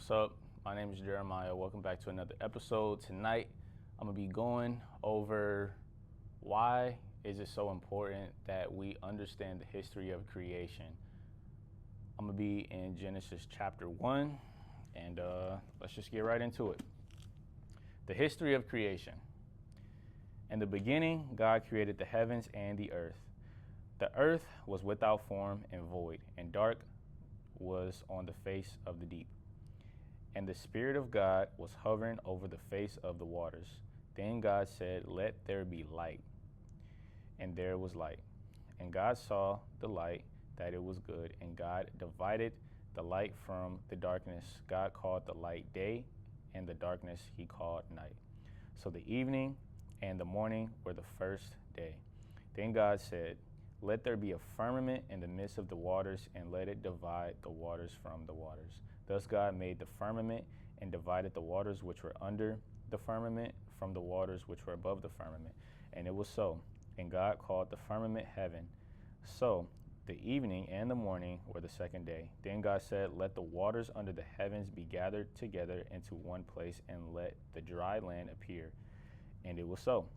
What's up? My name is Jeremiah. Welcome back to another episode. Tonight, I'm going to be going over why is it so important that we understand the history of creation. I'm going to be in Genesis chapter 1, and let's just get right into it. The history of creation. In the beginning, God created the heavens and the earth. The earth was without form and void, and dark was on the face of the deep. And the Spirit of God was hovering over the face of the waters. Then God said, "Let there be light." And there was light. And God saw the light, that it was good. And God divided the light from the darkness. God called the light day, and the darkness he called night. So the evening and the morning were the first day. Then God said, "Let there be a firmament in the midst of the waters, and let it divide the waters from the waters." Thus God made the firmament and divided the waters which were under the firmament from the waters which were above the firmament. And it was so. And God called the firmament heaven. So the evening and the morning were the second day. Then God said, "Let the waters under the heavens be gathered together into one place, and let the dry land appear." And it was so.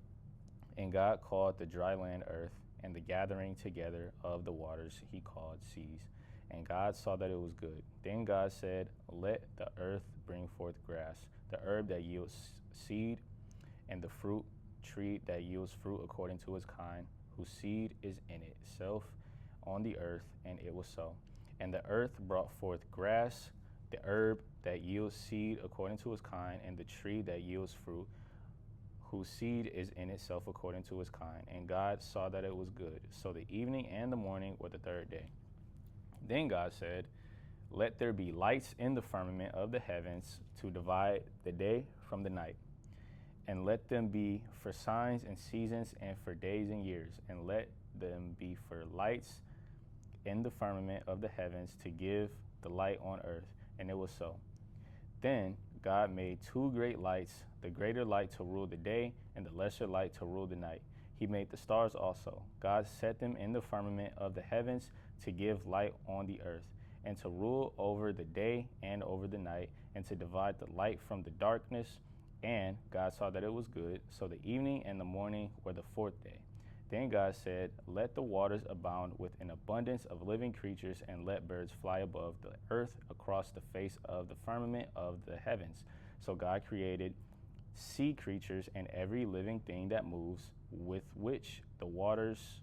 And God called the dry land earth, and the gathering together of the waters he called seas. And God saw that it was good. Then God said, "Let the earth bring forth grass, the herb that yields seed, and the fruit tree that yields fruit according to its kind, whose seed is in itself on the earth." And it was so. And the earth brought forth grass, the herb that yields seed according to its kind, and the tree that yields fruit, whose seed is in itself according to its kind. And God saw that it was good. So the evening and the morning were the third day. Then God said, "Let there be lights in the firmament of the heavens to divide the day from the night. And let them be for signs and seasons and for days and years. And let them be for lights in the firmament of the heavens to give the light on earth." And it was so. Then God made two great lights, the greater light to rule the day, and the lesser light to rule the night. He made the stars also. God set them in the firmament of the heavens to give light on the earth, and to rule over the day and over the night, and to divide the light from the darkness. And God saw that it was good. So the evening and the morning were the fourth day. Then God said, "Let the waters abound with an abundance of living creatures, and let birds fly above the earth across the face of the firmament of the heavens." So God created sea creatures and every living thing that moves, with which the waters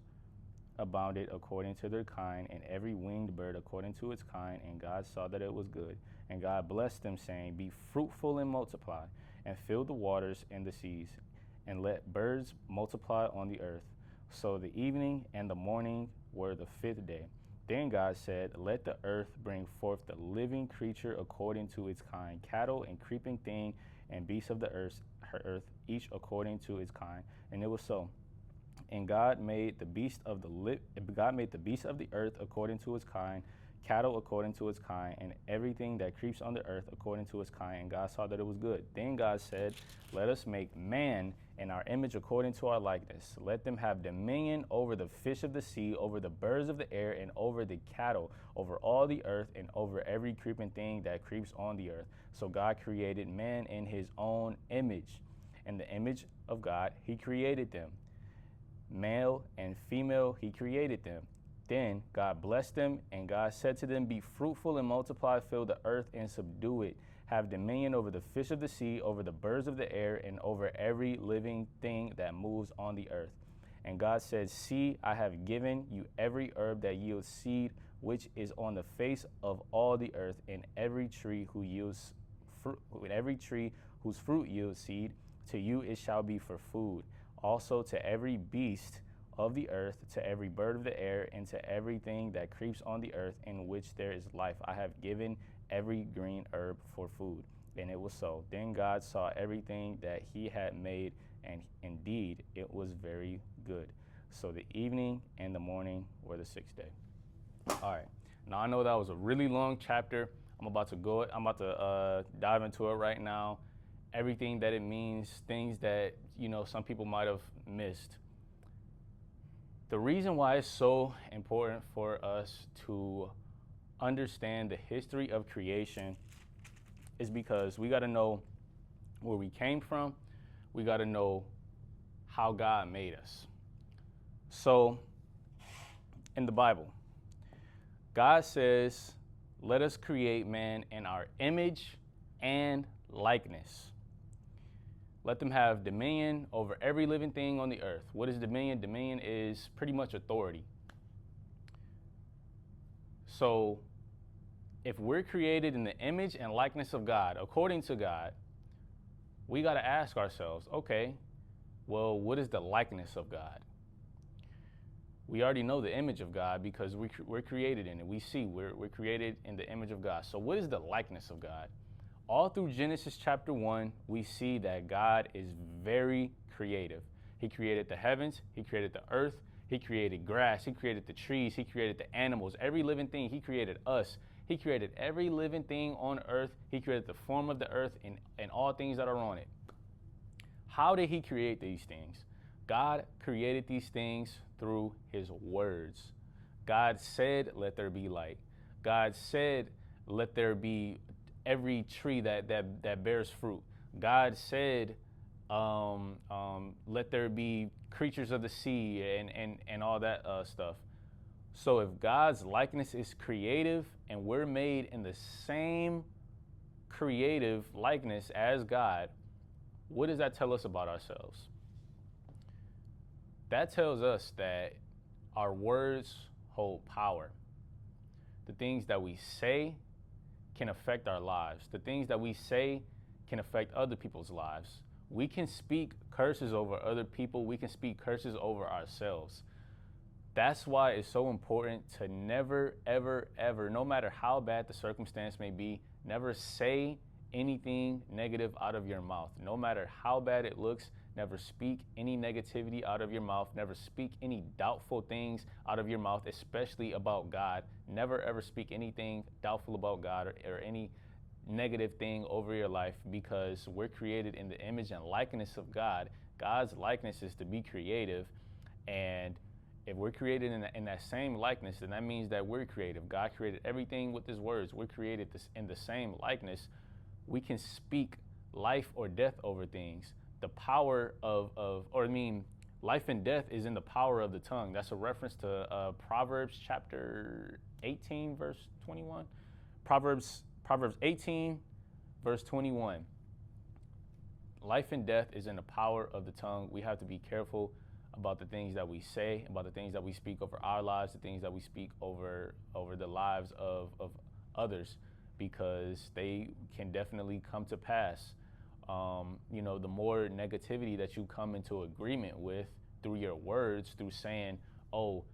abounded according to their kind, and every winged bird according to its kind. And God saw that it was good. And God blessed them, saying, "Be fruitful and multiply, and fill the waters and the seas, and let birds multiply on the earth." So the evening and the morning were the fifth day. Then God said, "Let the earth bring forth the living creature according to its kind, cattle and creeping thing, and beasts of the earth, each according to its kind." And it was so. And God made the beast of the earth according to its kind, cattle according to its kind, and everything that creeps on the earth according to its kind. And God saw that it was good. Then God said, "Let us make man in our image according to our likeness. Let them have dominion over the fish of the sea, over the birds of the air, and over the cattle, over all the earth, and over every creeping thing that creeps on the earth." So God created man in his own image. In the image of God, he created them. Male and female, he created them. Then God blessed them, and God said to them, "Be fruitful and multiply, fill the earth and subdue it. Have dominion over the fish of the sea, over the birds of the air, and over every living thing that moves on the earth." And God said, "See, I have given you every herb that yields seed, which is on the face of all the earth, and every tree whose fruit yields seed. To you it shall be for food. Also to every beast of the earth, to every bird of the air, and to everything that creeps on the earth in which there is life, I have given every green herb for food." And it was so. Then God saw everything that he had made, and indeed it was very good. So the evening and the morning were the sixth day. All right. Now I know that was a really long chapter. I'm about to dive into it right now. Everything that it means, things that, some people might have missed. The reason why it's so important for us to understand the history of creation is because we got to know where we came from. We got to know how God made us. So, in the Bible, God says, let us create man in our image and likeness. Let them have dominion over every living thing on the earth. What is dominion? Dominion is pretty much authority. So, if we're created in the image and likeness of God, according to God, we got to ask ourselves, okay, well, what is the likeness of God? We already know the image of God because we're created in it. We see we're created in the image of God. So what is the likeness of God? All through Genesis chapter 1, we see that God is very creative. He created the heavens. He created the earth. He created grass. He created the trees. He created the animals. Every living thing. He created us. He created every living thing on earth. He created the form of the earth and all things that are on it. How did he create these things? God created these things through his words. God said, let there be light. God said, let there be every tree that bears fruit. God said, let there be creatures of the sea and all that stuff. So if God's likeness is creative and we're made in the same creative likeness as God, what does that tell us about ourselves? That tells us that our words hold power. The things that we say can affect our lives. The things that we say can affect other people's lives. We can speak curses over other people. We can speak curses over ourselves. That's why it's so important to never, ever, ever, no matter how bad the circumstance may be, never say anything negative out of your mouth. No matter how bad it looks, never speak any negativity out of your mouth. Never speak any doubtful things out of your mouth, especially about God. Never, ever speak anything doubtful about God or any negative thing over your life, because we're created in the image and likeness of God. God's likeness is to be creative, and if we're created in that same likeness, then that means that we're creative. God created everything with his words. We're created in the same likeness. We can speak life or death over things. The power life and death is in the power of the tongue. That's a reference to Proverbs chapter 18, verse 21. Proverbs 18, verse 21. Life and death is in the power of the tongue. We have to be careful about the things that we say, about the things that we speak over our lives, the things that we speak over the lives of others, because they can definitely come to pass. The more negativity that you come into agreement with through your words, through saying, oh,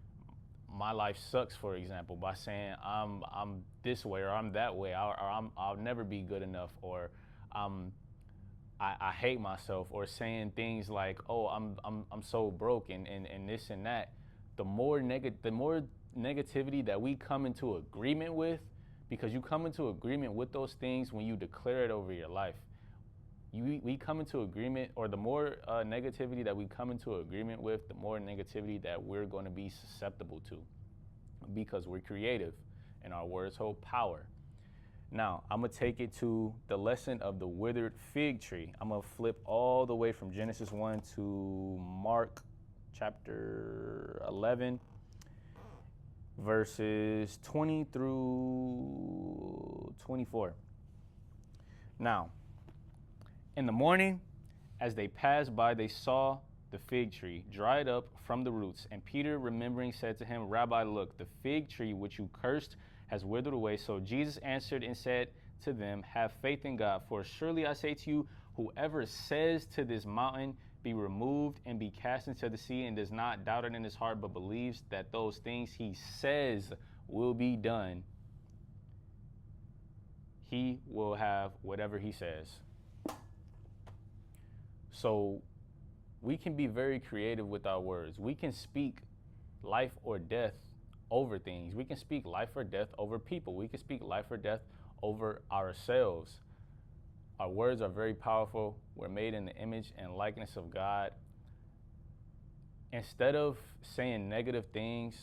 my life sucks, for example, by saying I'm this way or I'm that way, or I'll never be good enough, or I hate myself, or saying things like, oh, I'm so broke and this and that. The more negativity that we come into agreement with, because you come into agreement with those things when you declare it over your life. We come into agreement, or the more negativity that we come into agreement with, the more negativity that we're going to be susceptible to, because we're creative and our words hold power. Now, I'm going to take it to the lesson of the withered fig tree. I'm going to flip all the way from Genesis 1 to Mark chapter 11, verses 20 through 24. Now, in the morning, as they passed by, they saw the fig tree dried up from the roots. And Peter, remembering, said to him, Rabbi, look, the fig tree which you cursed has withered away. So Jesus answered and said to them, have faith in God, for surely I say to you, whoever says to this mountain, be removed and be cast into the sea, and does not doubt it in his heart, but believes that those things he says will be done, he will have whatever he says. So we can be very creative with our words. We can speak life or death over things. We can speak life or death over people. We can speak life or death over ourselves. Our words are very powerful. We're made in the image and likeness of God. Instead of saying negative things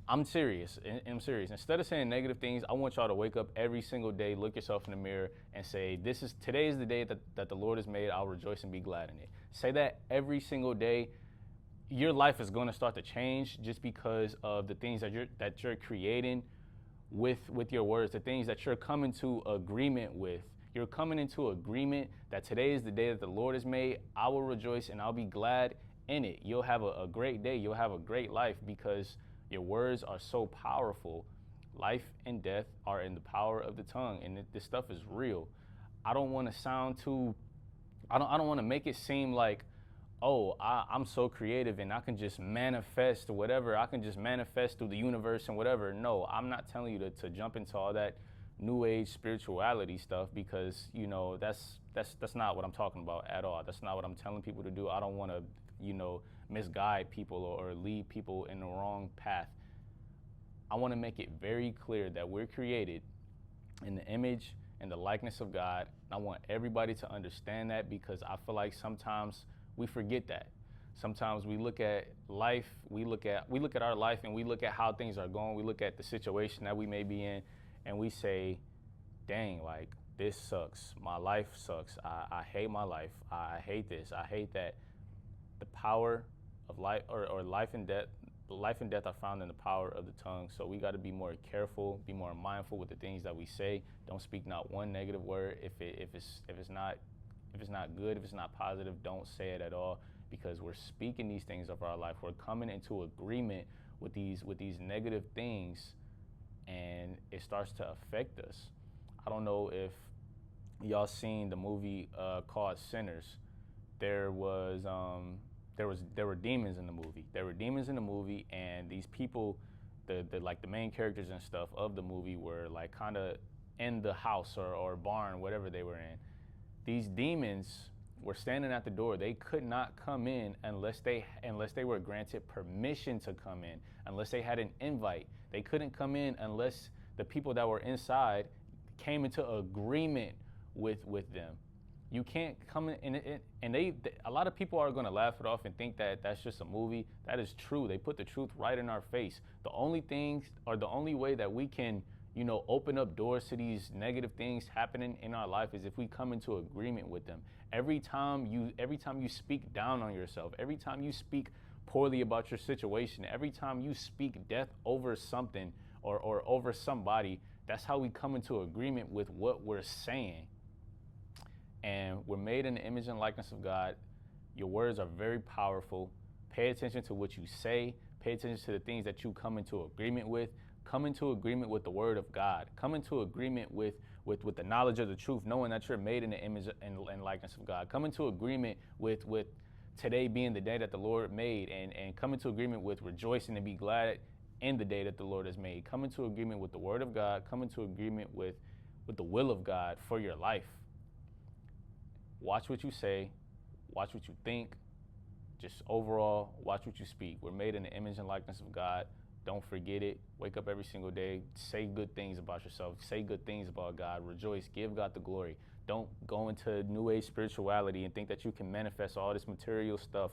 I'm serious. I'm serious. Instead of saying negative things, I want y'all to wake up every single day, look yourself in the mirror, and say, today is the day that the Lord has made. I'll rejoice and be glad in it. Say that every single day. Your life is going to start to change just because of the things that you're creating with your words, the things that you're coming to agreement with. You're coming into agreement that today is the day that the Lord has made. I will rejoice and I'll be glad in it. You'll have a great day. You'll have a great life because your words are so powerful. Life and death are in the power of the tongue, and this stuff is real. I don't want to sound too. I don't want to make it seem like, oh, I'm so creative and I can just manifest whatever. I can just manifest through the universe and whatever. No, I'm not telling you to jump into all that new age spirituality stuff because, you know, that's not what I'm talking about at all. That's not what I'm telling people to do. I don't want to, you know, misguide people or lead people in the wrong path. I want to make it very clear that we're created in the image and the likeness of God. I want everybody to understand that because I feel like sometimes we forget that. Sometimes we look at life, we look at our life and we look at how things are going. We look at the situation that we may be in and we say, dang, like this sucks. My life sucks. I hate my life. I hate this. I hate that. The power of life or life and death are found in the power of the tongue. So we got to be more careful, be more mindful with the things that we say. Don't speak not one negative word. If it's not good, if it's not positive, don't say it at all because we're speaking these things of our life. We're coming into agreement with these negative things and it starts to affect us. I don't know if y'all seen the movie called Sinners. There were demons in the movie. There were demons in the movie, and these people, the main characters and stuff of the movie were like kind of in the house or barn, whatever they were in. These demons were standing at the door. They could not come in unless they were granted permission to come in, unless they had an invite. They couldn't come in unless the people that were inside came into agreement with them. You can't come in, and a lot of people are going to laugh it off and think that that's just a movie. That is true. They put the truth right in our face. The only way that we can, you know, open up doors to these negative things happening in our life is if we come into agreement with them. Every time you speak down on yourself, every time you speak poorly about your situation, every time you speak death over something or over somebody, that's how we come into agreement with what we're saying. And we're made in the image and likeness of God. Your words are very powerful. Pay attention to what you say. Pay attention to the things that you come into agreement with. Come into agreement with the word of God. Come into agreement with the knowledge of the truth, knowing that you're made in the image and likeness of God. Come into agreement with today being the day that the Lord made, and come into agreement with rejoicing and be glad in the day that the Lord has made. Come into agreement with the word of God. Come into agreement with the will of God for your life. Watch what you say, watch what you think, just overall, watch what you speak. We're made in the image and likeness of God. Don't forget it. Wake up every single day. Say good things about yourself. Say good things about God. Rejoice. Give God the glory. Don't go into new age spirituality and think that you can manifest all this material stuff.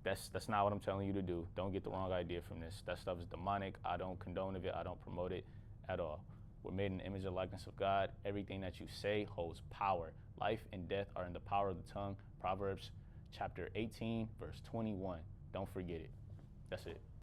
That's not what I'm telling you to do. Don't get the wrong idea from this. That stuff is demonic. I don't condone it. I don't promote it at all. We're made in the image and likeness of God. Everything that you say holds power. Life and death are in the power of the tongue. Proverbs chapter 18, verse 21. Don't forget it. That's it.